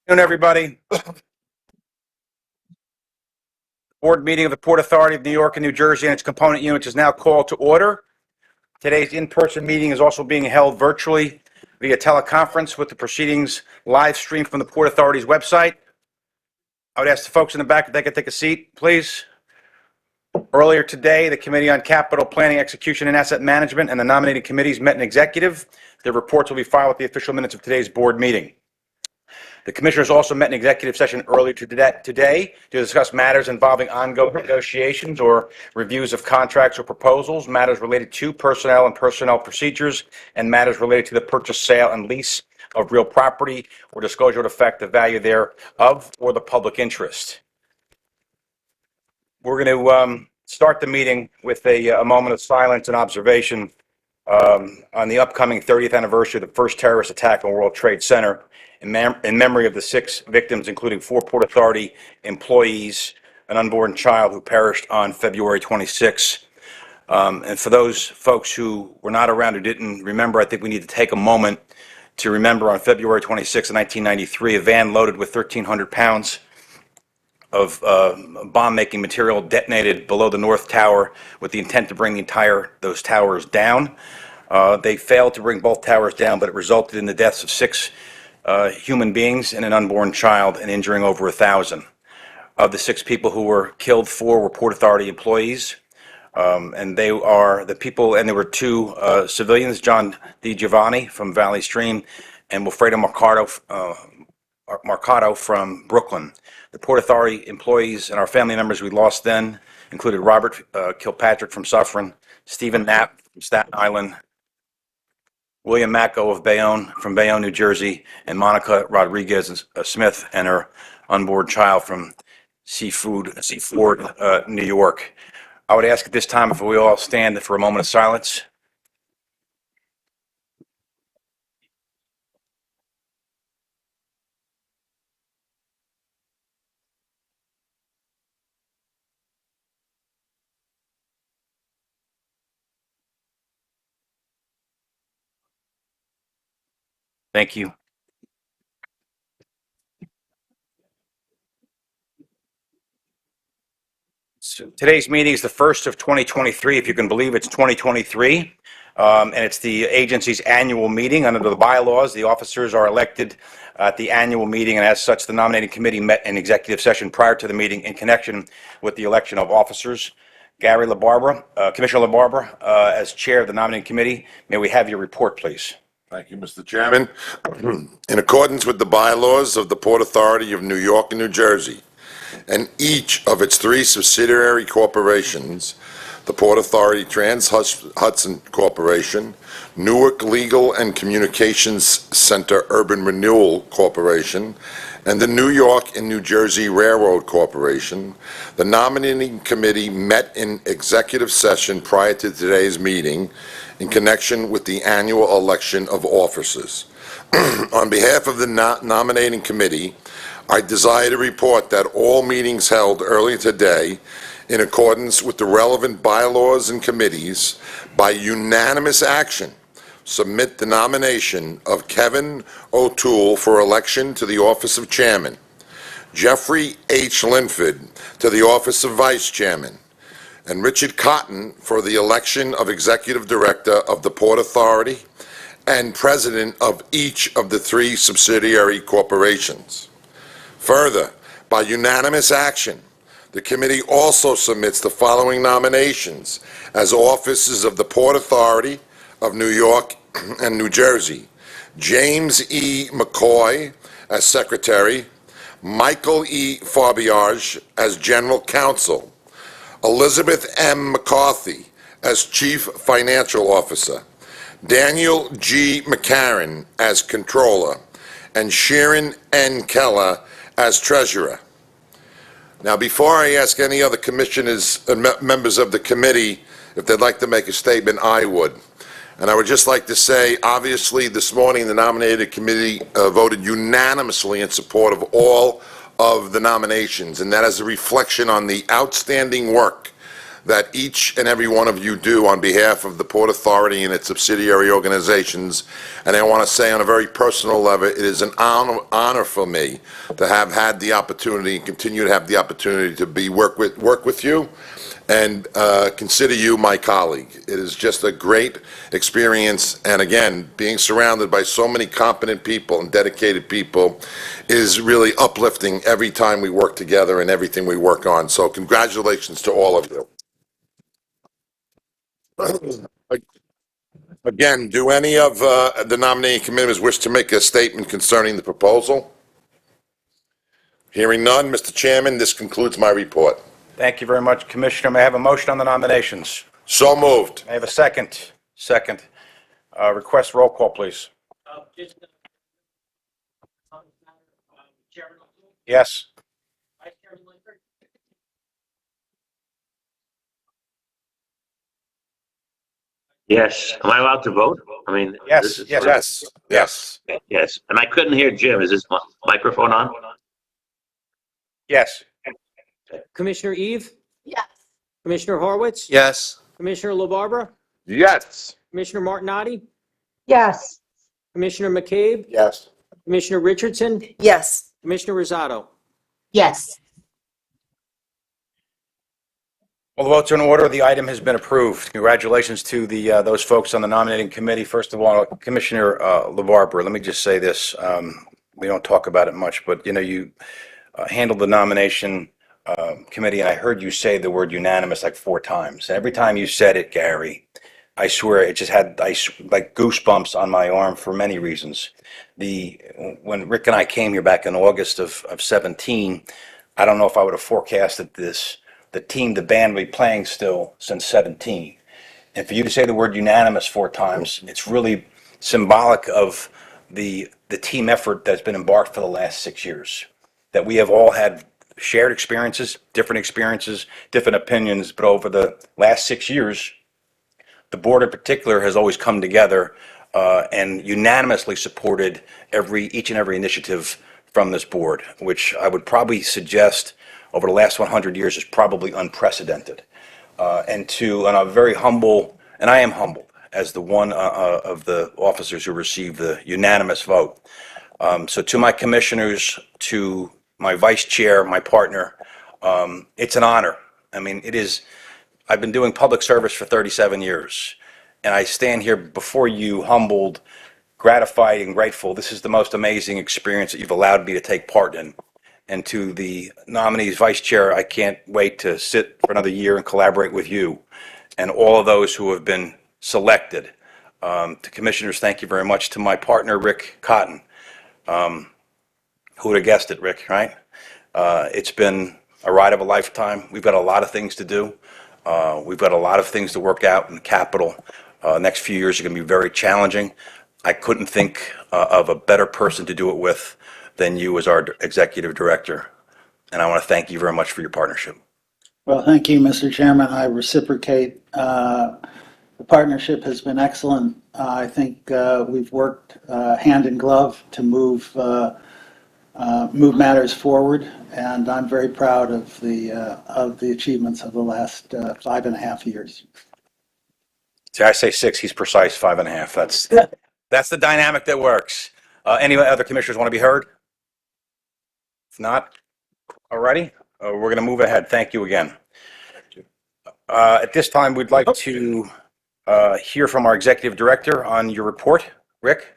Good afternoon, everybody. Board meeting of the Port Authority of New York and New Jersey and its component units is now called to order. Today's in-person meeting is also being held virtually via teleconference with the proceedings live streamed from the Port Authority's website. I would ask the folks in the back if they could take a seat, please. Earlier today, the Committee on Capital Planning, Execution, and Asset Management and the nominating committees met in executive. Their reports will be filed with the official minutes of today's board meeting. The commissioners also met in executive session earlier today to discuss matters involving ongoing negotiations or reviews of contracts or proposals, matters related to personnel and personnel procedures, and matters related to the purchase, sale, and lease of real property or disclosure would affect the value thereof or the public interest. We're going to start the meeting with a moment of silence and observation on the upcoming 30th anniversary of the first terrorist attack on World Trade Center, in memory of the 6 victims, including 4 Port Authority employees, an unborn child who perished on February 26. And for those folks who were not around, who didn't remember, I think we need to take a moment to remember on February 26, 1993, a van loaded with 1,300 pounds of bomb-making material detonated below the North Tower with the intent to bring those towers down. They failed to bring both towers down, but it resulted in the deaths of 6 human beings and an unborn child, and injuring over 1,000. Of the 6 people who were killed, 4 were Port Authority employees, and they are the people. And there were 2 civilians: John DiGiovanni from Valley Stream and Wilfredo Marcato from Brooklyn. The Port Authority employees and our family members we lost then included Robert Kilpatrick from Suffern, Stephen Knapp from Staten Island, William Macko of Bayonne, from Bayonne, New Jersey, and Monica Rodriguez Smith and her unborn child from Seaford, New York. I would ask at this time if we all stand for a moment of silence. Thank you. So today's meeting is the first of 2023, if you can believe it's 2023, and it's the agency's annual meeting. Under the bylaws, the officers are elected at the annual meeting, and as such, the nominating committee met in executive session prior to the meeting in connection with the election of officers. Gary LaBarbera, Commissioner LaBarbera, as chair of the nominating committee, may we have your report, please? Thank you, Mr. Chairman. In accordance with the bylaws of the Port Authority of New York and New Jersey, and each of its 3 subsidiary corporations, the Port Authority Trans-Hudson Corporation, Newark Legal and Communications Center Urban Renewal Corporation, and the New York and New Jersey Railroad Corporation, the nominating committee met in executive session prior to today's meeting in connection with the annual election of officers. On behalf of the nominating committee, I desire to report that all meetings held earlier today, in accordance with the relevant bylaws and committees, by unanimous action, submit the nomination of Kevin O'Toole for election to the office of chairman, Jeffrey H. Linford to the office of vice chairman, and Richard Cotton for the election of executive director of the Port Authority and president of each of the 3 subsidiary corporations. Further, by unanimous action, the committee also submits the following nominations as officers of the Port Authority of New York and New Jersey: James E. McCoy as secretary, Michael E. Farbiage as general counsel, Elizabeth M. McCarthy as chief financial officer, Daniel G. McCarron as controller, and Sharon N. Keller as treasurer. Now, before I ask any other commissioners and members of the committee if they'd like to make a statement, I would. And I would just like to say, obviously, this morning the nominating committee voted unanimously in support of all of the nominations, and that is a reflection on the outstanding work that each and every one of you do on behalf of the Port Authority and its subsidiary organizations. And I want to say on a very personal level, it is an honor for me to have had the opportunity and continue to have the opportunity to work with you and consider you my colleague. It is just a great experience, and again, being surrounded by so many competent people and dedicated people is really uplifting every time we work together and everything we work on. So congratulations to all of you. Again, do any of the nominating committees wish to make a statement concerning the proposal? Hearing none, Mr. Chairman, this concludes my report. Thank you very much, Commissioner. May I have a motion on the nominations? So moved. May I have a second? Second. Request roll call, please. Chairman, Yes. Vice Chairman Linkford. Yes. Am I allowed to vote? I mean, Yes, this is- yes. Yes. Yes. And I couldn't hear Jim. Is this microphone on? Yes. Commissioner Eve, Yes. Commissioner Horwitz, Yes. Commissioner LaBarbera, Yes. Commissioner Martinotti, Yes. Commissioner McCabe, Yes. Commissioner Richardson, Yes. Commissioner Rosado. Yes. All the votes are in order. The item has been approved. Congratulations to those folks on the nominating committee. First of all, Commissioner LaBarbera, let me just say this. We don't talk about it much, but you handled the nomination committee, and I heard you say the word unanimous like 4 times. And every time you said it, Gary, I swear it just had like goosebumps on my arm for many reasons. When Rick and I came here back in August of 17, I don't know if I would have forecasted this. The band would be playing still since 17. And for you to say the word unanimous 4 times, it's really symbolic of the team effort that's been embarked for the last 6 years. That we have all had shared experiences, different opinions, but over the last 6 years, the board in particular has always come together and unanimously supported each and every initiative from this board, which I would probably suggest over the last 100 years is probably unprecedented. And I'm very humble, and I am humbled as the one of the officers who received the unanimous vote. So to my commissioners, to my vice chair, my partner, it's an honor. I mean, it is. I've been doing public service for 37 years, and I stand here before you humbled, gratified, and grateful. This is the most amazing experience that you've allowed me to take part in. And to the nominees, vice chair, I can't wait to sit for another year and collaborate with you and all of those who have been selected. To commissioners, thank you very much. To my partner, Rick Cotton. Who would have guessed it, Rick, right? It's been a ride of a lifetime. We've got a lot of things to do. We've got a lot of things to work out in the Capitol. Next few years are going to be very challenging. I couldn't think of a better person to do it with than you as our executive director. And I want to thank you very much for your partnership. Well, thank you, Mr. Chairman. I reciprocate. The partnership has been excellent. I think we've worked hand in glove to move matters forward, and I'm very proud of the achievements of the last 5.5 years. See, I say 6, he's precise, 5.5. That's the dynamic that works. Any other commissioners want to be heard? If not, all righty. We're going to move ahead. Thank you again. At this time, we'd like to hear from our executive director on your report. Rick?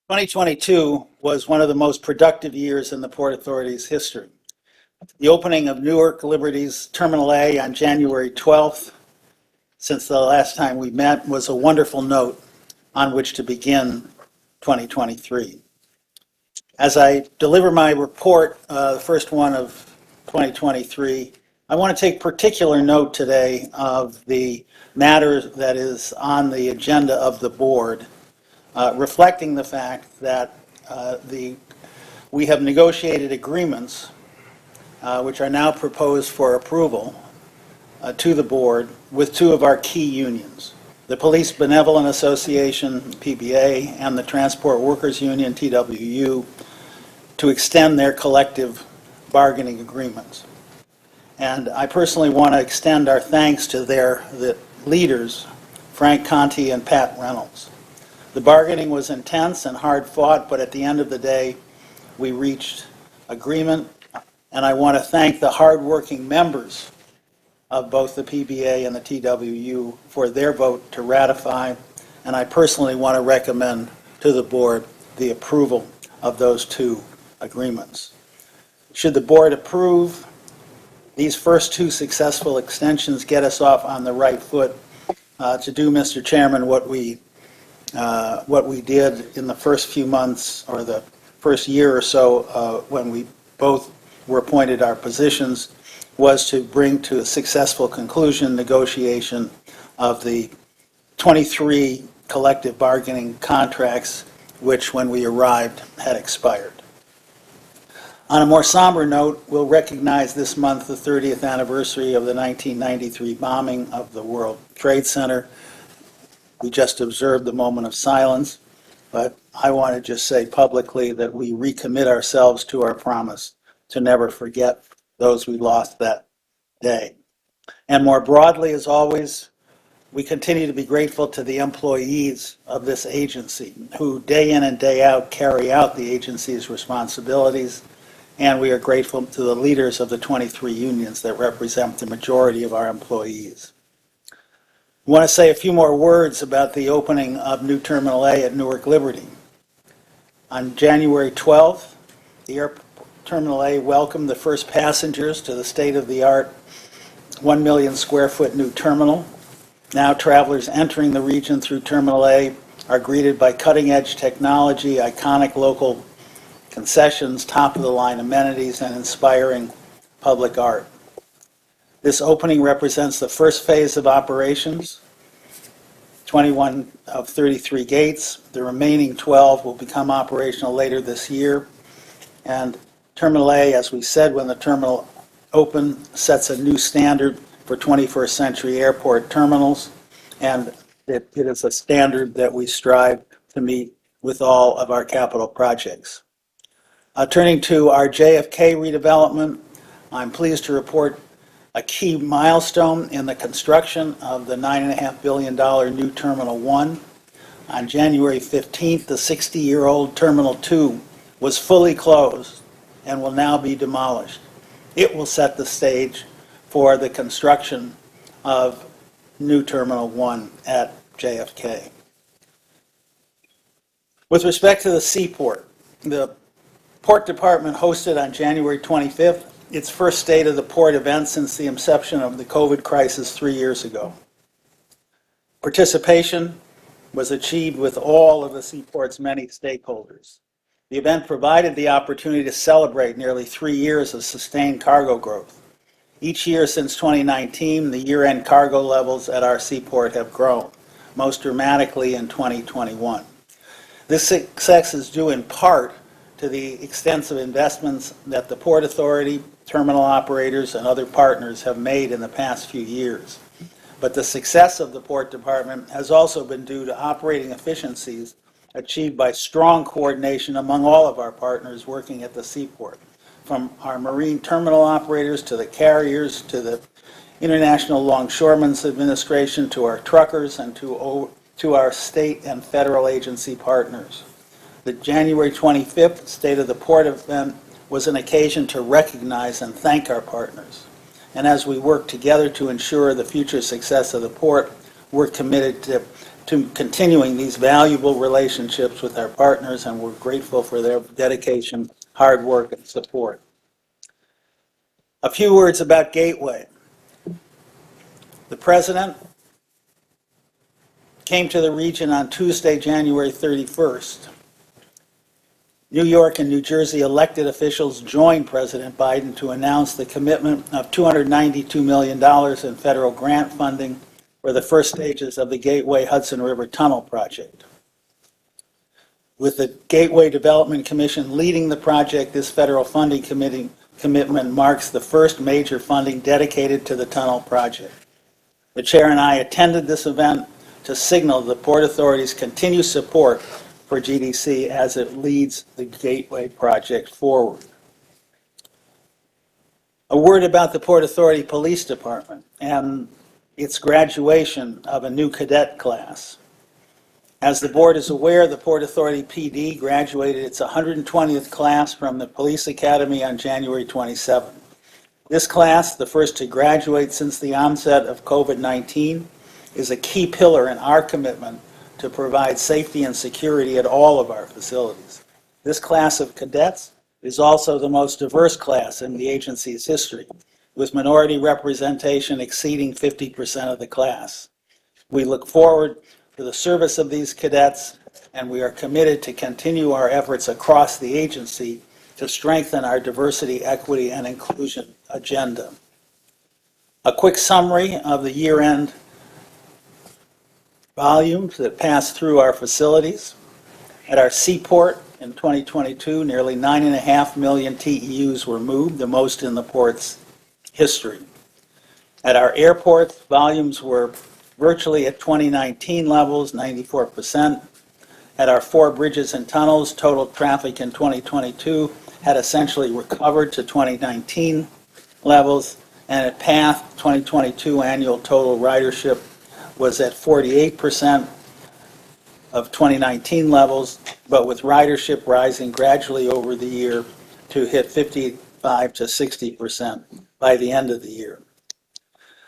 2022 was one of the most productive years in the Port Authority's history. The opening of Newark Liberty's Terminal A on January 12th, since the last time we met, was a wonderful note on which to begin 2023. As I deliver my report, the first one of 2023, I want to take particular note today of the matter that is on the agenda of the board, reflecting the fact that we have negotiated agreements which are now proposed for approval to the board with 2 of our key unions, the Police Benevolent Association, PBA, and the Transport Workers Union, TWU, to extend their collective bargaining agreements. And I personally want to extend our thanks to the leaders, Frank Conti and Pat Reynolds. The bargaining was intense and hard fought, but at the end of the day, we reached agreement. And I want to thank the hardworking members of both the PBA and the TWU for their vote to ratify. And I personally want to recommend to the board the approval of those two agreements. Should the board approve, these first two successful extensions get us off on the right foot to do, Mr. Chairman, what we did in the first few months or the first year or so when we both were appointed our positions, was to bring to a successful conclusion negotiation of the 23 collective bargaining contracts, which when we arrived had expired. On a more somber note, we'll recognize this month the 30th anniversary of the 1993 bombing of the World Trade Center. We just observed the moment of silence, but I want to just say publicly that we recommit ourselves to our promise to never forget those we lost that day. And more broadly, as always, we continue to be grateful to the employees of this agency who day in and day out carry out the agency's responsibilities. And we are grateful to the leaders of the 23 unions that represent the majority of our employees. I want to say a few more words about the opening of New Terminal A at Newark Liberty. On January 12th, the Airport Terminal A welcomed the first passengers to the state-of-the-art 1 million square foot new terminal. Now travelers entering the region through Terminal A are greeted by cutting-edge technology, iconic local concessions, top-of-the-line amenities, and inspiring public art. This opening represents the first phase of operations, 21 of 33 gates. The remaining 12 will become operational later this year. And Terminal A, as we said when the terminal opened, sets a new standard for 21st century airport terminals, and it is a standard that we strive to meet with all of our capital projects. Turning to our JFK redevelopment, I'm pleased to report a key milestone in the construction of the $9.5 billion new Terminal 1. On January 15th, the 60-year-old Terminal 2 was fully closed and will now be demolished. It will set the stage for the construction of new Terminal 1 at JFK. With respect to the seaport, the Port Department hosted on January 25th its first State of the Port event since the inception of the COVID crisis 3 years ago. Participation was achieved with all of the seaport's many stakeholders. The event provided the opportunity to celebrate nearly 3 years of sustained cargo growth. Each year since 2019, the year-end cargo levels at our seaport have grown, most dramatically in 2021. This success is due in part to the extensive investments that the Port Authority, terminal operators, and other partners have made in the past few years. But the success of the Port Department has also been due to operating efficiencies achieved by strong coordination among all of our partners working at the seaport, from our marine terminal operators to the carriers to the International Longshoremen's Administration to our truckers and to our state and federal agency partners. The January 25th State of the Port event was an occasion to recognize and thank our partners. And as we work together to ensure the future success of the port, we're committed to continuing these valuable relationships with our partners, and we're grateful for their dedication, hard work, and support. A few words about Gateway. The President came to the region on Tuesday, January 31st. New York and New Jersey elected officials joined President Biden to announce the commitment of $292 million in federal grant funding for the first stages of the Gateway Hudson River Tunnel project. With the Gateway Development Commission leading the project, this federal funding commitment marks the first major funding dedicated to the tunnel project. The chair and I attended this event to signal the Port Authority's continued support for GDC as it leads the Gateway project forward. A word about the Port Authority Police Department and its graduation of a new cadet class. As the board is aware, the Port Authority PD graduated its 120th class from the Police Academy on January 27. This class, the first to graduate since the onset of COVID-19, is a key pillar in our commitment to provide safety and security at all of our facilities. This class of cadets is also the most diverse class in the agency's history, with minority representation exceeding 50% of the class. We look forward to the service of these cadets, and we are committed to continue our efforts across the agency to strengthen our diversity, equity, and inclusion agenda. A quick summary of the year-end volumes that passed through our facilities. At our seaport in 2022, nearly 9.5 million TEUs were moved, the most in the port's history. At our airports, volumes were virtually at 2019 levels, 94%. At our 4 bridges and tunnels, total traffic in 2022 had essentially recovered to 2019 levels, and at PATH, 2022 annual total ridership was at 48% of 2019 levels, but with ridership rising gradually over the year to hit 55 to 60% by the end of the year.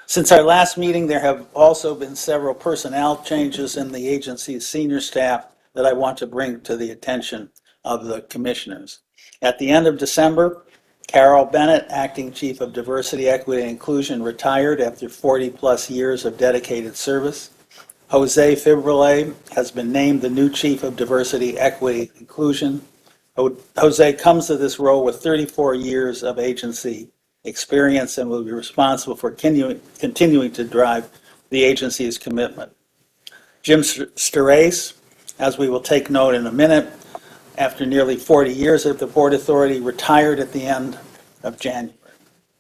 Since our last meeting, there have also been several personnel changes in the agency's senior staff that I want to bring to the attention of the commissioners. At the end of December, Carol Bennett, Acting Chief of Diversity, Equity, and Inclusion, retired after 40-plus years of dedicated service. Jose Fibrile has been named the new Chief of Diversity, Equity, and Inclusion. Jose comes to this role with 34 years of agency experience and will be responsible for continuing to drive the agency's commitment. Jim Sterace, as we will take note in a minute, after nearly 40 years at the Port Authority, retired at the end of January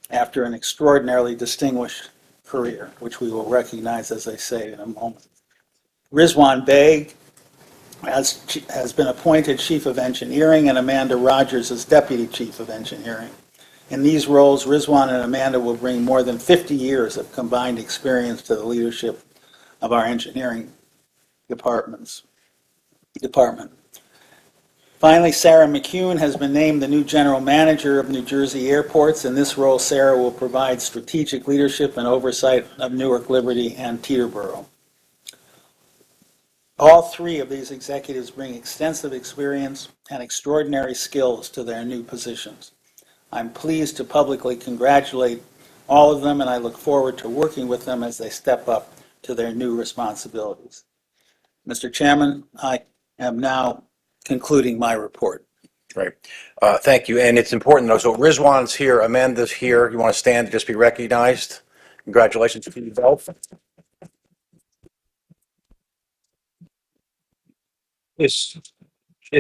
after an extraordinarily distinguished career, which we will recognize, as I say, in a moment. Rizwan Beg has been appointed Chief of Engineering, and Amanda Rogers is Deputy Chief of Engineering. In these roles, Rizwan and Amanda will bring more than 50 years of combined experience to the leadership of our engineering department. Finally, Sarah McCune has been named the new General Manager of New Jersey Airports. In this role, Sarah will provide strategic leadership and oversight of Newark, Liberty, and Teterboro. All 3 of these executives bring extensive experience and extraordinary skills to their new positions. I'm pleased to publicly congratulate all of them, and I look forward to working with them as they step up to their new responsibilities. Mr. Chairman, I am now concluding my report. Right. Thank you. And it's important, though. So Rizwan's here, Amanda's here. You want to stand to just be recognized? Congratulations to you both. Is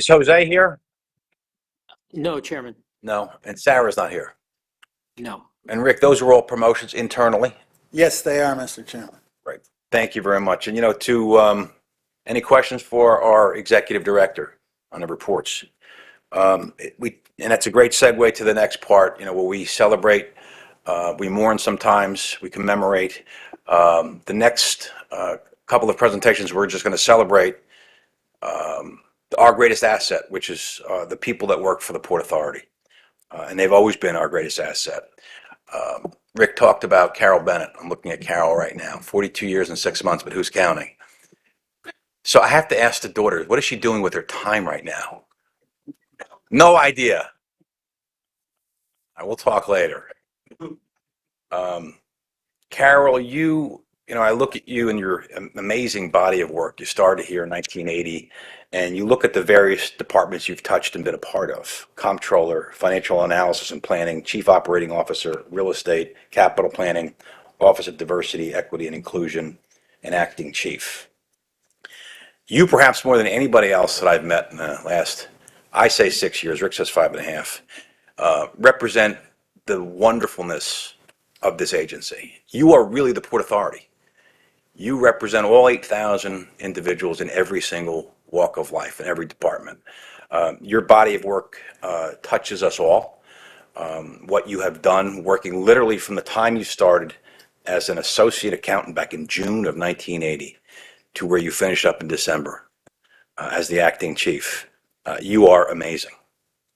Jose here? No, Chairman. No. And Sarah's not here. No. And Rick, those are all promotions internally? Yes, they are, Mr. Chairman. Right. Thank you very much. And, any questions for our executive director on the reports? And that's a great segue to the next part, where we celebrate, we mourn sometimes, we commemorate. The next couple of presentations, we're just going to celebrate our greatest asset, which is the people that work for the Port Authority. And they've always been our greatest asset. Rick talked about Carol Bennett. I'm looking at Carol right now. 42 years and 6 months, but who's counting? So I have to ask the daughters, what is she doing with her time right now? No idea. I will talk later. Carol, I look at you and your amazing body of work. You started here in 1980, and you look at the various departments you've touched and been a part of: comptroller, financial analysis and planning, chief operating officer, real estate, capital planning, office of diversity, equity, and inclusion, and acting chief. You, perhaps more than anybody else that I've met in the last, I say 6 years, Rick says 5.5, represent the wonderfulness of this agency. You are really the Port Authority. You represent all 8,000 individuals in every single walk of life, in every department. Your body of work touches us all. what you have done, working literally from the time you started as an associate accountant back in June of 1980 to where you finished up in December as the acting chief. You are amazing.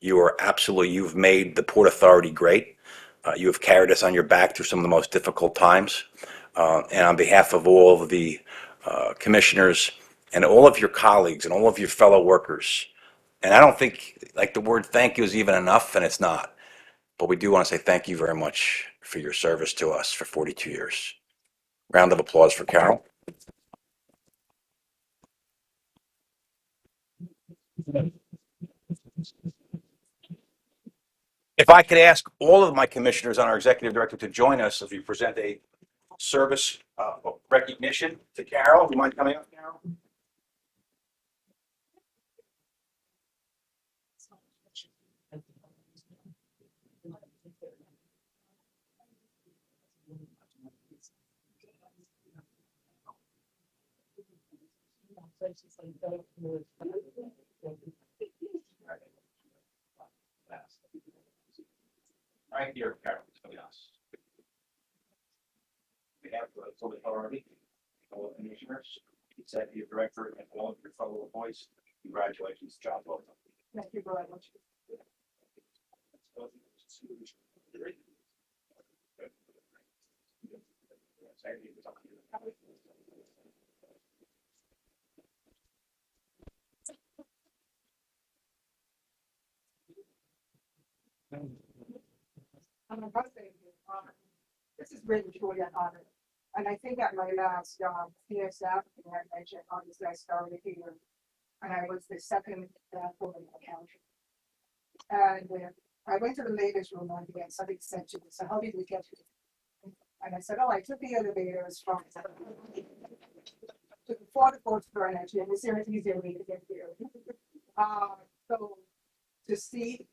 You are absolutely, you've made the Port Authority great. You have carried us on your back through some of the most difficult times. And on behalf of all of the commissioners and all of your colleagues and all of your fellow workers, and I don't think like the word thank you is even enough, and it's not. But we do want to say thank you very much for your service to us for 42 years. Round of applause for Carol. If I could ask all of my commissioners on our executive director to join us as we present a service recognition to Carol. Do you mind coming up, Carol? Right here, Carol. Yes. We have the full authority, all the commissioners, executive director, and all of your fellow employees. Congratulations, job well done. Thank you very much. I'm a birthday. This is really truly an honor. And I think at my last senior staff, I mentioned obviously I started here and I was the second woman in the county. And I went to the ladies' room one day and somebody said to me, so how did we get here? And I said, oh, I took the elevators from to the 44th floor and actually, and it's an easier way to get here. So to see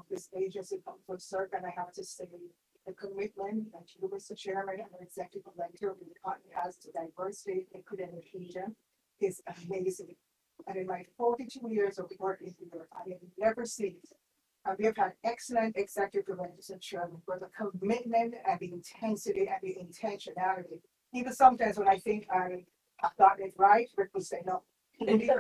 this agency come full circle, and I have to say the commitment that you, Mr. Chairman, and the executive director of the department has to diversity, equity, and inclusion is amazing. And in my 42 years of working here, I have never seen it. We have had excellent executive directors and chairman for the commitment and the intensity and the intentionality. Even sometimes when I think I've gotten it right, Rick will say no. We need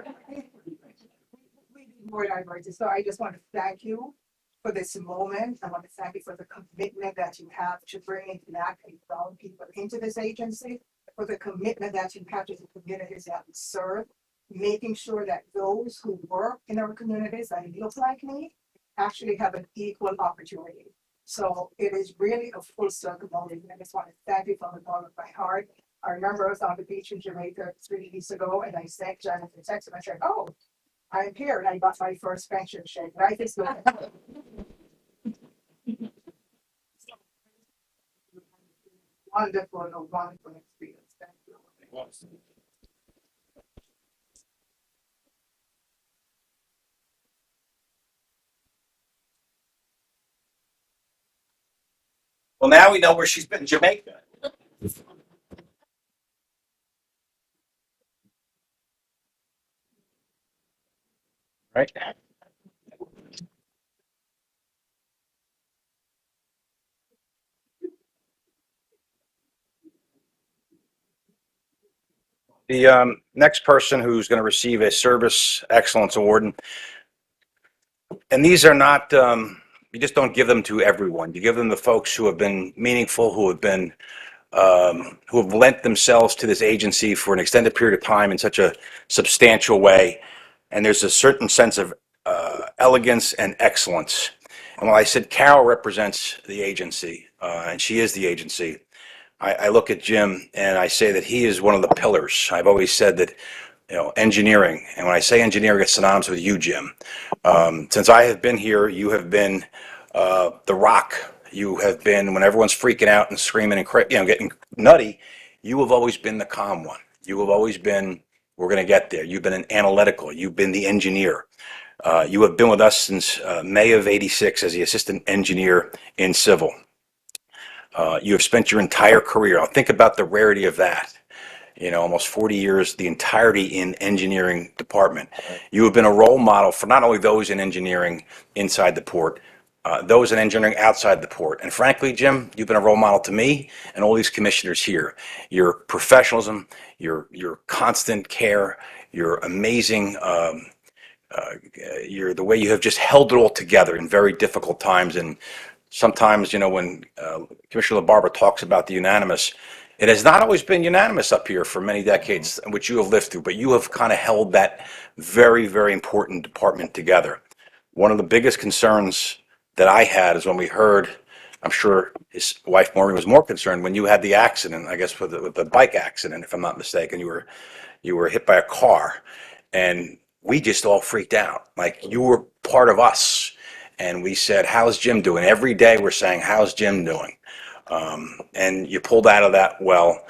more diversity. So I just want to thank you for this moment. I want to thank you for the commitment that you have to bring Black and brown people into this agency, for the commitment that you have to the communities that we serve, making sure that those who work in our communities and look like me actually have an equal opportunity. So it is really a full circle moment. I just want to thank you from the bottom of my heart. I remember I was on the beach in Jamaica 3 weeks ago and I sent Janet a text and I said, oh, I'm here and I got my first pension check. Life is good. Wonderful, a wonderful experience. Thank you. Well, now we know where she's been, Jamaica. Right. The next person who's going to receive a Service Excellence Award, and these are not, you just don't give them to everyone. You give them to folks who have been meaningful, who have lent themselves to this agency for an extended period of time in such a substantial way. And there's a certain sense of elegance and excellence. And when I said Carol represents the agency, and she is the agency, I look at Jim and I say that he is one of the pillars. I've always said that, engineering, and when I say engineering, it's synonymous with you, Jim. Since I have been here, you have been the rock. You have been, when everyone's freaking out and screaming and getting nutty, you have always been the calm one. You have always been, we're going to get there. You've been an analytical. You've been the engineer. You have been with us since May of '86 as the assistant engineer in civil. You have spent your entire career. I'll think about the rarity of that. Almost 40 years, the entirety in engineering department. You have been a role model for not only those in engineering inside the port, those in engineering outside the port. And frankly, Jim, you've been a role model to me and all these commissioners here. Your professionalism, your constant care, your amazing, the way you have just held it all together in very difficult times. And sometimes, when Commissioner LaBarbera talks about the unanimous, it has not always been unanimous up here for many decades, which you have lived through, but you have kind of held that very, very important department together. One of the biggest concerns that I had is when we heard, I'm sure his wife Maureen was more concerned when you had the accident, I guess with the bike accident, if I'm not mistaken, you were hit by a car, and we just all freaked out. Like, you were part of us, and we said, "How's Jim doing?" Every day we're saying, "How's Jim doing?" And you pulled out of that well.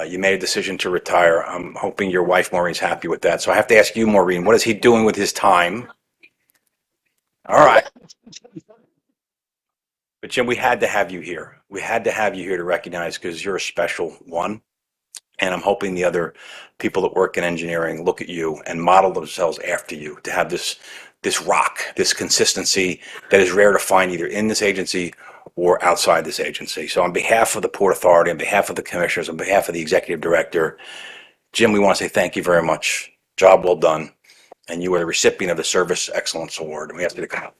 You made a decision to retire. I'm hoping your wife Maureen's happy with that. So I have to ask you, Maureen, what is he doing with his time? All right. But Jim, we had to have you here. We had to have you here to recognize, because you're a special one. And I'm hoping the other people that work in engineering look at you and model themselves after you, to have this rock, this consistency that is rare to find either in this agency or outside this agency. So on behalf of the Port Authority, on behalf of the commissioners, on behalf of the executive director, Jim, we want to say thank you very much. Job well done. And you are the recipient of the Service Excellence Award. And we ask you to come up.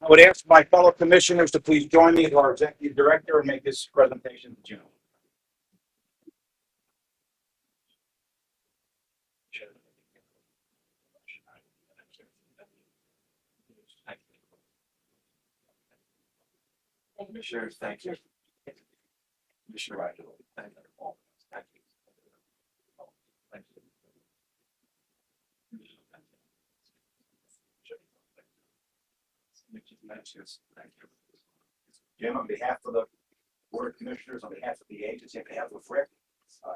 I would ask my fellow commissioners to please join me, our executive director, and make this presentation to Jim. Commissioners, thank you. Commissioner Roger, thank you. Thank you. Thank you. Thank you. Jim, on behalf of the Board of Commissioners, on behalf of the agency, on behalf of Rick,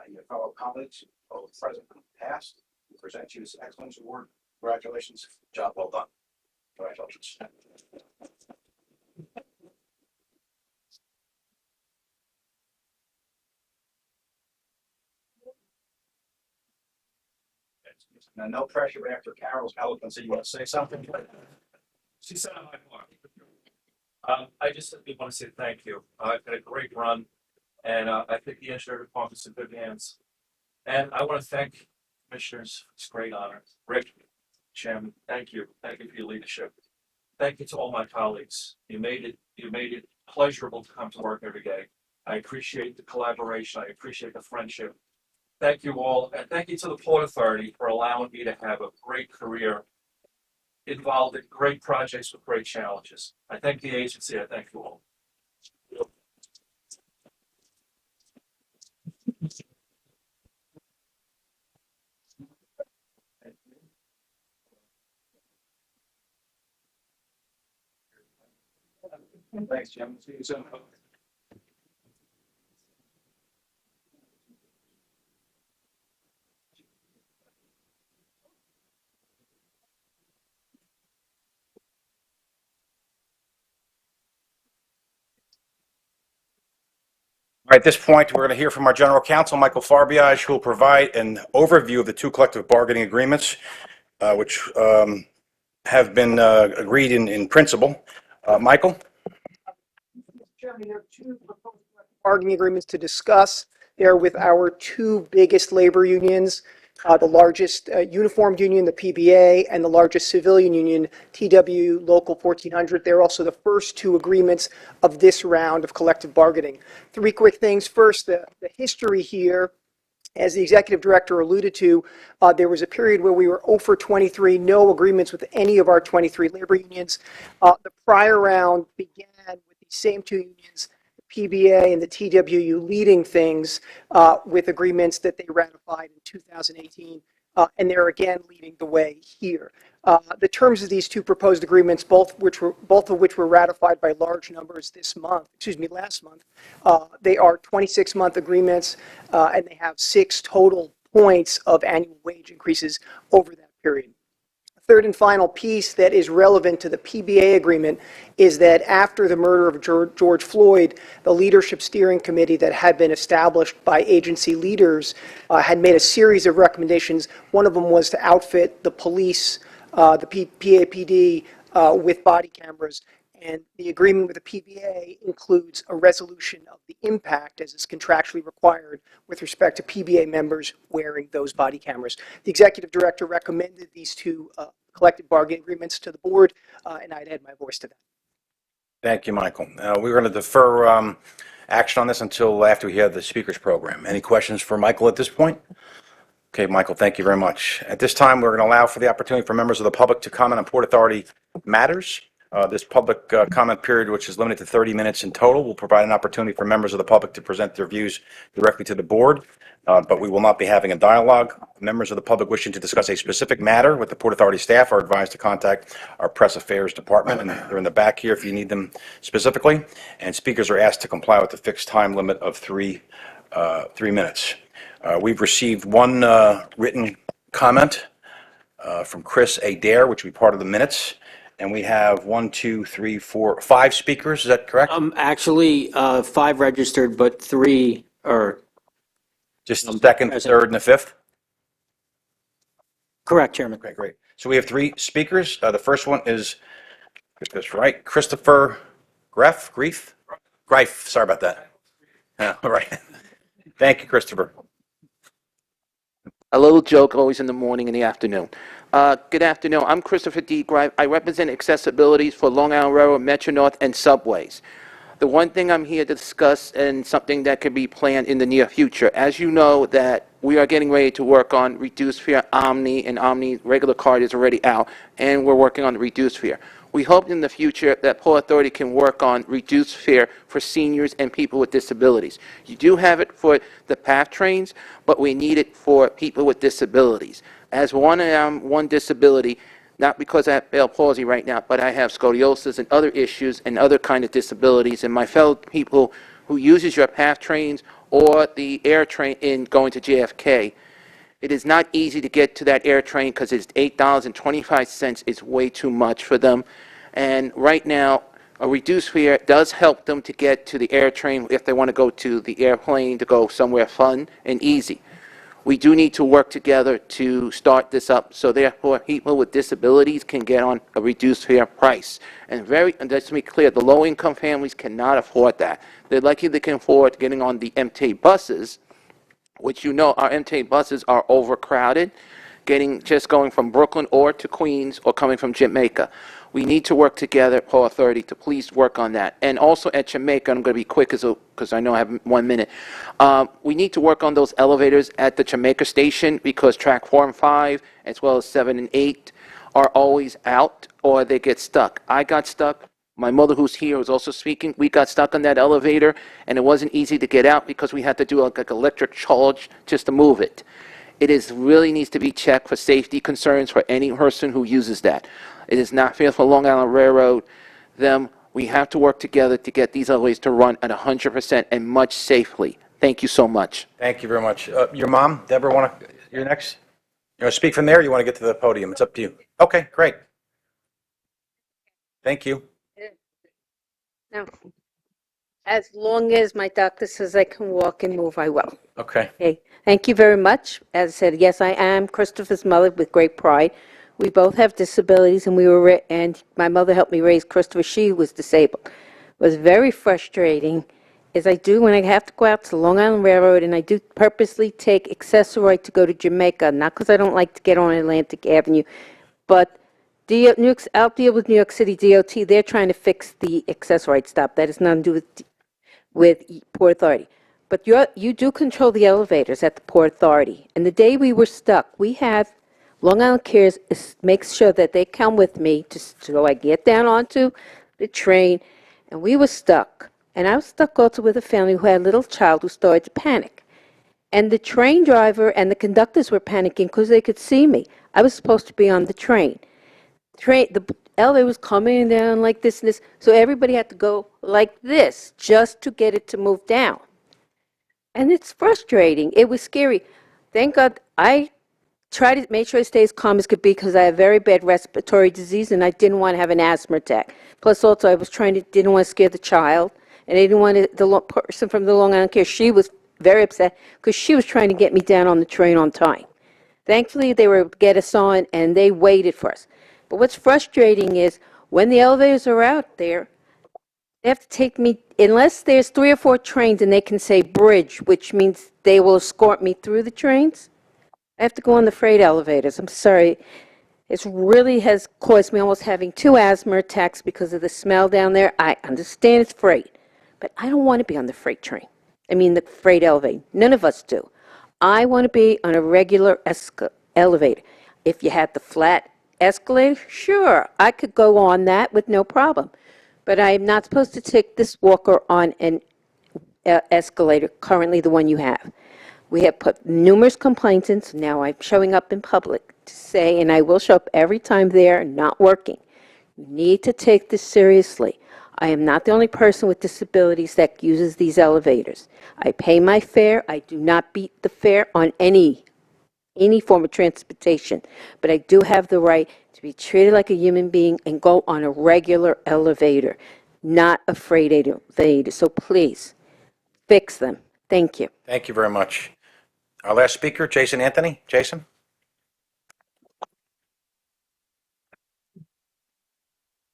and your fellow colleagues, both present and past, we present you this Excellence Award. Congratulations. Job well done. Congratulations. Now, no pressure, but after Carol's eloquence, you want to say something? She said on my part. I just simply want to say thank you. I've had a great run, and I think the engineering department's in good hands. And I want to thank commissioners. It's a great honor. Rick, Chairman, thank you. Thank you for your leadership. Thank you to all my colleagues. You made it pleasurable to come to work every day. I appreciate the collaboration. I appreciate the friendship. Thank you all, and thank you to the Port Authority for allowing me to have a great career involved in great projects with great challenges. I thank the agency. I thank you all. Thanks, Jim. See you soon. All right, at this point, we're going to hear from our General Counsel, Michael Farbiage, who will provide an overview of the two collective bargaining agreements, which have been agreed in principle. Michael? Chairman, there are two proposed bargaining agreements to discuss. They're with our two biggest labor unions, the largest uniformed union, the PBA, and the largest civilian union, TW Local 1400. They're also the first two agreements of this round of collective bargaining. Three quick things. First, the history here. As the executive director alluded to, there was a period where we were 0 for 23, no agreements with any of our 23 labor unions. The prior round began with the same two unions, the PBA and the TWU, leading things with agreements that they ratified in 2018, and they're again leading the way here. The terms of these two proposed agreements, both of which were ratified by large numbers last month, they are 26-month agreements, and they have 6 total points of annual wage increases over that period. third and final piece that is relevant to the PBA agreement is that after the murder of George Floyd, the leadership steering committee that had been established by agency leaders had made a series of recommendations. One of them was to outfit the police, the PAPD, with body cameras. And the agreement with the PBA includes a resolution of the impact as is contractually required with respect to PBA members wearing those body cameras. The executive director recommended these two collective bargaining agreements to the board, and I'd add my voice to that. Thank you, Michael. We're going to defer action on this until after we have the speakers program. Any questions for Michael at this point? Okay, Michael, thank you very much. At this time, we're going to allow for the opportunity for members of the public to comment on Port Authority matters. This public comment period, which is limited to 30 minutes in total, will provide an opportunity for members of the public to present their views directly to the board, but we will not be having a dialogue. Members of the public wishing to discuss a specific matter with the Port Authority staff are advised to contact our press affairs department, and they're in the back here if you need them specifically. And speakers are asked to comply with the fixed time limit of 3 minutes. We've received one written comment from Chris Adair, which will be part of the minutes. And we have 1, 2, 3, 4, 5 speakers. Is that correct? Actually, 5 registered, but 3 are Just the second, present. third, and the fifth? correct, Chairman. Okay, great. So we have 3 speakers. The first one is, get this right, Christopher Greif. Sorry about that. Yeah, all right. Thank you, Christopher. A little joke always in the morning and the afternoon. Good afternoon. I'm Christopher D. Greif. I represent accessibilities for Long Island Railroad, Metro North, and subways. The one thing I'm here to discuss and something that could be planned in the near future, as you know that we are getting ready to work on reduced fare Omni, and Omni regular card is already out, and we're working on the reduced fare. We hope in the future that Port Authority can work on reduced fare for seniors and people with disabilities. You do have it for the PATH trains, but we need it for people with disabilities. As one disability, not because I have Bell palsy right now, but I have scoliosis and other issues and other kind of disabilities, and my fellow people who uses your PATH trains or the air train in going to JFK, it is not easy to get to that air train because it's $8.25. It's way too much for them. And right now, a reduced fare does help them to get to the air train if they want to go to the airplane to go somewhere fun and easy. We do need to work together to start this up so therefore people with disabilities can get on a reduced fare price. And let's be clear, the low-income families cannot afford that. They're lucky they can afford getting on the MTA buses, which you know our MTA buses are overcrowded, just going from Brooklyn or to Queens or coming from Jamaica. We need to work together, Port Authority, to please work on that. And also at Jamaica, I'm going to be quick because I know I have 1 minute. We need to work on those elevators at the Jamaica station because track 4 and 5, as well as 7 and 8, are always out or they get stuck. I got stuck. My mother, who's here, was also speaking. We got stuck on that elevator, and it wasn't easy to get out because we had to do like electric charge just to move it. It really needs to be checked for safety concerns for any person who uses that. It is not fair for Long Island Railroad. We have to work together to get these elevators to run at 100% and much safely. Thank you so much. Thank you very much. Your mom, Deborah, you're next? You want to speak from there or you want to get to the podium? It's up to you. Okay, great. Thank you. No. As long as my doctor says I can walk and move, I will. Okay. Okay. Thank you very much. As I said, yes, I am Christopher's mother with great pride. We both have disabilities, and my mother helped me raise Christopher. She was disabled. It was very frustrating, as I do when I have to go out to Long Island Railroad, and I do purposely take Accessorite to go to Jamaica, not because I don't like to get on Atlantic Avenue, but I'll deal with New York City DOT. They're trying to fix the Accessorite stop. That has nothing to do with Port Authority. But you do control the elevators at the Port Authority. And the day we were stuck, we have Long Island Cares makes sure that they come with me so I get down onto the train, and we were stuck. And I was stuck also with a family who had a little child who started to panic. And the train driver and the conductors were panicking because they could see me. I was supposed to be on the train. The elevator was coming down like this and this, so everybody had to go like this just to get it to move down. And it's frustrating. It was scary. Thank God I try to make sure I stay as calm as could be because I have very bad respiratory disease and I didn't want to have an asthma attack. Plus, also, I was didn't want to scare the child, and I didn't want the person from the Long Island Care. She was very upset because she was trying to get me down on the train on time. Thankfully, they were able to get us on, and they waited for us. But what's frustrating is when the elevators are out there, they have to take me, unless there's 3 or 4 trains and they can say bridge, which means they will escort me through the trains. I have to go on the freight elevators. I'm sorry. It really has caused me almost having 2 asthma attacks because of the smell down there. I understand it's freight, but I don't want to be on the freight train. I mean, the freight elevator. None of us do. I want to be on a regular elevator. If you had the flat escalator, sure, I could go on that with no problem. But I am not supposed to take this walker on an escalator, currently the one you have. We have put numerous complaints in, so now I'm showing up in public to say, and I will show up every time they're not working. You need to take this seriously. I am not the only person with disabilities that uses these elevators. I pay my fare. I do not beat the fare on any form of transportation, but I do have the right to be treated like a human being and go on a regular elevator, not a freight elevator. So please, fix them. Thank you. Thank you very much. Our last speaker, Jason Anthony. Jason?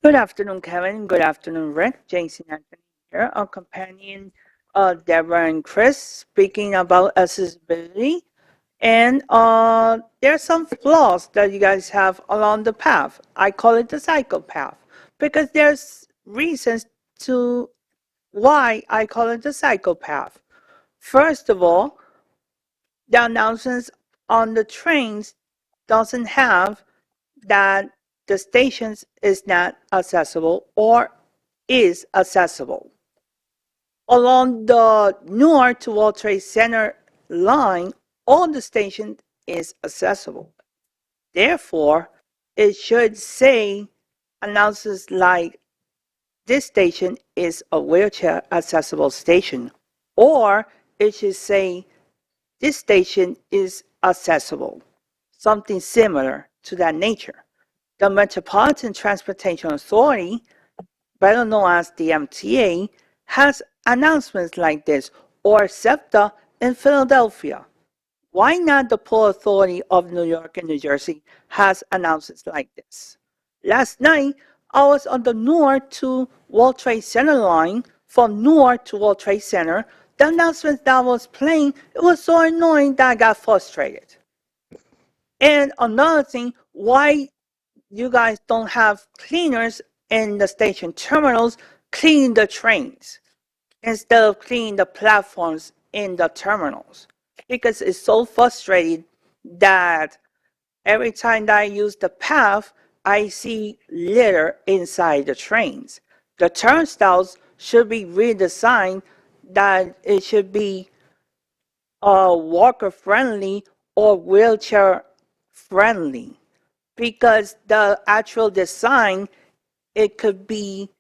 Good afternoon, Kevin. Good afternoon, Rick. Jason Anthony here, our companion, Deborah and Chris, speaking about accessibility. And there are some flaws that you guys have along the path. I call it the psychopath because there's reasons to why I call it the psychopath. First of all, the announcements on the trains doesn't have that the stations is not accessible or is accessible. Along the Newark to World Trade Center line, all the station is accessible. Therefore, it should say announces like this station is a wheelchair accessible station, or it should say this station is accessible, something similar to that nature. The Metropolitan Transportation Authority, better known as the MTA, has announcements like this, or SEPTA in Philadelphia. Why not the Port Authority of New York and New Jersey has announcements like this? Last night, I was on the Newark to World Trade Center line from Newark to World Trade Center. The announcement that was playing, it was so annoying that I got frustrated. And another thing, why you guys don't have cleaners in the station terminals cleaning the trains instead of cleaning the platforms in the terminals? Because it's so frustrating that every time that I use the path, I see litter inside the trains. The turnstiles should be redesigned that it should be walker friendly or wheelchair friendly, because the actual design, it could be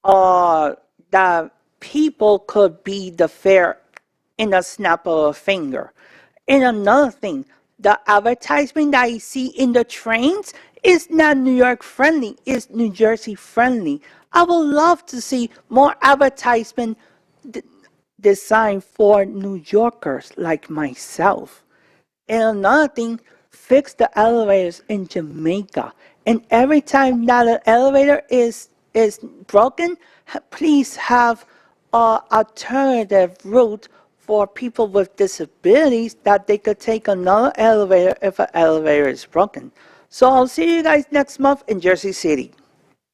that people could be the fare in a snap of a finger. And another thing, the advertisement that I see in the trains is not New York friendly, it's New Jersey friendly. I would love to see more advertisement designed for New Yorkers like myself. And another thing, fix the elevators in Jamaica. And every time that an elevator is broken, please have an alternative route for people with disabilities that they could take another elevator if an elevator is broken. So I'll see you guys next month in Jersey City.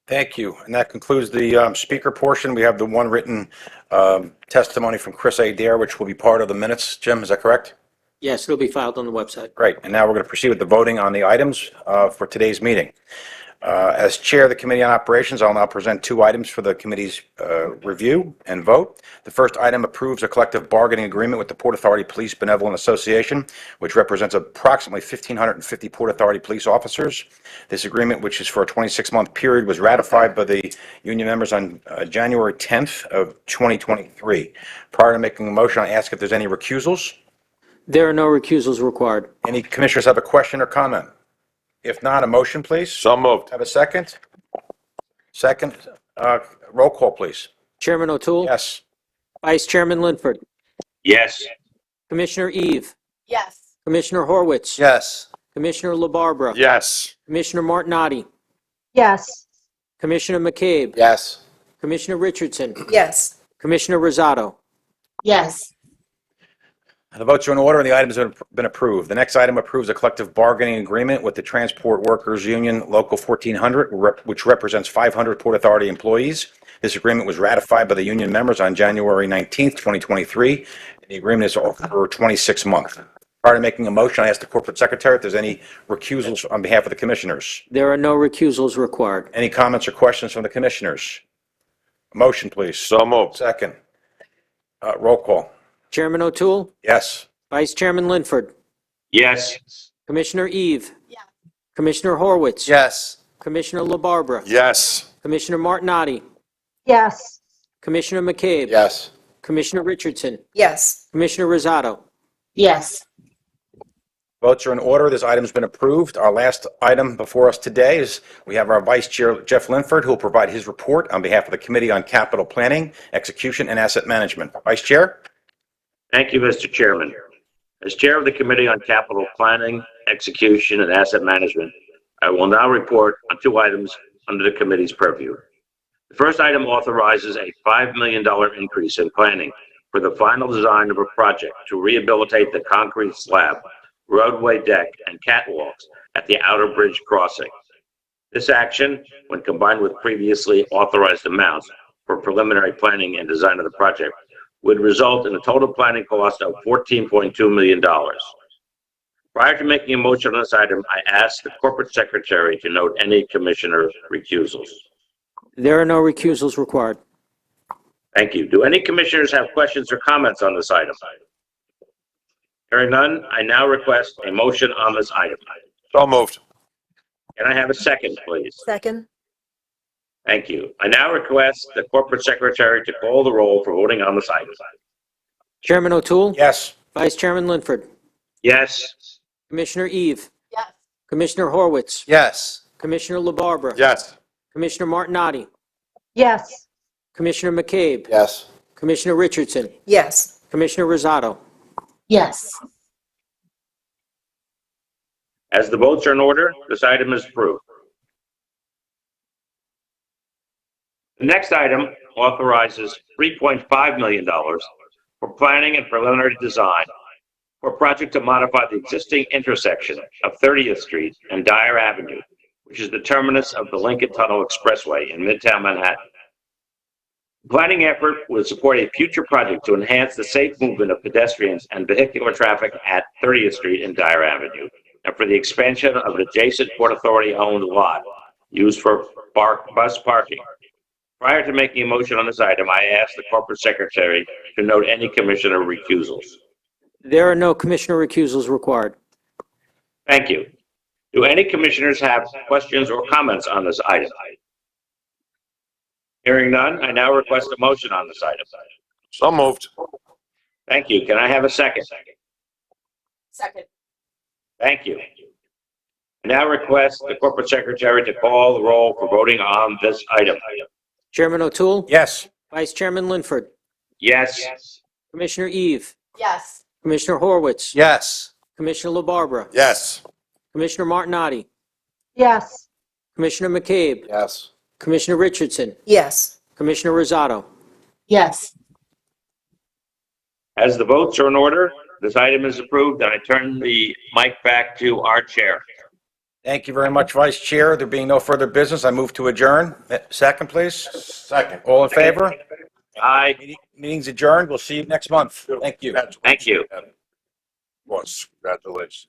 Thank you. And that concludes the speaker portion. We have the one written testimony from Chris Adair, which will be part of the minutes. Jim, is that correct? Yes, it'll be filed on the website. Great. And now we're going to proceed with the voting on the items for today's meeting. As Chair of the Committee on Operations, I'll now present 2 items for the committee's review and vote. The first item approves a collective bargaining agreement with the Port Authority Police Benevolent Association, which represents approximately 1,550 Port Authority police officers. This agreement, which is for a 26-month period, was ratified by the union members on January 10th of 2023. Prior to making a motion, I ask if there's any recusals. There are no recusals required. Any commissioners have a question or comment? If not, a motion, please. So moved. Have a second? Second. Roll call, please. Chairman O'Toole? Yes. Vice Chairman Linford? Yes. Commissioner Eve? Yes. Commissioner Horwitz? Yes. Commissioner LaBarbera? Yes. Commissioner Martinotti? Yes. Commissioner McCabe? Yes. Commissioner Richardson? Yes. Commissioner Rosado? Yes. The votes are in order and the items have been approved. The next item approves a collective bargaining agreement with the Transport Workers Union Local 1400, which represents 500 Port Authority employees. This agreement was ratified by the union members on January 19th, 2023. The agreement is for 26 months. Prior to making a motion, I ask the corporate secretary if there's any recusals on behalf of the commissioners. There are no recusals required. Any comments or questions from the commissioners? Motion, please. So moved. Second. Roll call. Chairman O'Toole? Yes. Vice Chairman Linford? Yes. Commissioner Eve? Yes. Commissioner Horwitz? Yes. Commissioner LaBarbera? Yes. Commissioner Martinotti? Yes. Commissioner McCabe? Yes. Commissioner Richardson? Yes. Commissioner Rosado? Yes. Votes are in order. This item's been approved. Our last item before us today is we have our Vice Chair, Jeff Linford, who will provide his report on behalf of the Committee on Capital Planning, Execution, and Asset Management. Vice Chair? Thank you, Mr. Chairman. As Chair of the Committee on Capital Planning, Execution, and Asset Management, I will now report on two items under the committee's purview. The first item authorizes a $5 million increase in planning for the final design of a project to rehabilitate the concrete slab, roadway deck, and catwalks at the Outer Bridge crossing. This action, when combined with previously authorized amounts for preliminary planning and design of the project, would result in a total planning cost of $14.2 million. Prior to making a motion on this item, I ask the corporate secretary to note any commissioner recusals. There are no recusals required. Thank you. Do any commissioners have questions or comments on this item? Hearing none, I now request a motion on this item. So moved. Can I have a second, please? Second. Thank you. I now request the corporate secretary to call the roll for voting on this item. Chairman O'Toole? Yes. Vice Chairman Linford? Yes. Commissioner Eve? Yes. Commissioner Horwitz? Yes. Commissioner LaBarbera? Yes. Commissioner Martinotti? Yes. Commissioner McCabe? Yes. Commissioner Richardson? Yes. Commissioner Rosado? Yes. As the votes are in order, this item is approved. The next item authorizes $3.5 million for planning and preliminary design for a project to modify the existing intersection of 30th Street and Dyer Avenue, which is the terminus of the Lincoln Tunnel Expressway in Midtown Manhattan. The planning effort would support a future project to enhance the safe movement of pedestrians and vehicular traffic at 30th Street and Dyer Avenue, and for the expansion of an adjacent Port Authority-owned lot used for bus parking. Prior to making a motion on this item, I ask the corporate secretary to note any commissioner recusals. There are no commissioner recusals required. Thank you. Do any commissioners have questions or comments on this item? Hearing none, I now request a motion on this item. So moved. Thank you. Can I have a second? Second. Thank you. I now request the corporate secretary to call the roll for voting on this item. Chairman O'Toole? Yes. Vice Chairman Linford? Yes. Commissioner Eve? Yes. Commissioner Horwitz? Yes. Commissioner LaBarbera? Yes. Commissioner Martinotti? Yes. Commissioner McCabe? Yes. Commissioner Richardson? Yes. Commissioner Rosado? Yes. As the votes are in order, this item is approved, and I turn the mic back to our chair. Thank you very much, Vice Chair. There being no further business, I move to adjourn. Second, please. Second. All in favor? Aye. Meeting's adjourned. We'll see you next month. Thank you. Thank you. Was, congratulations.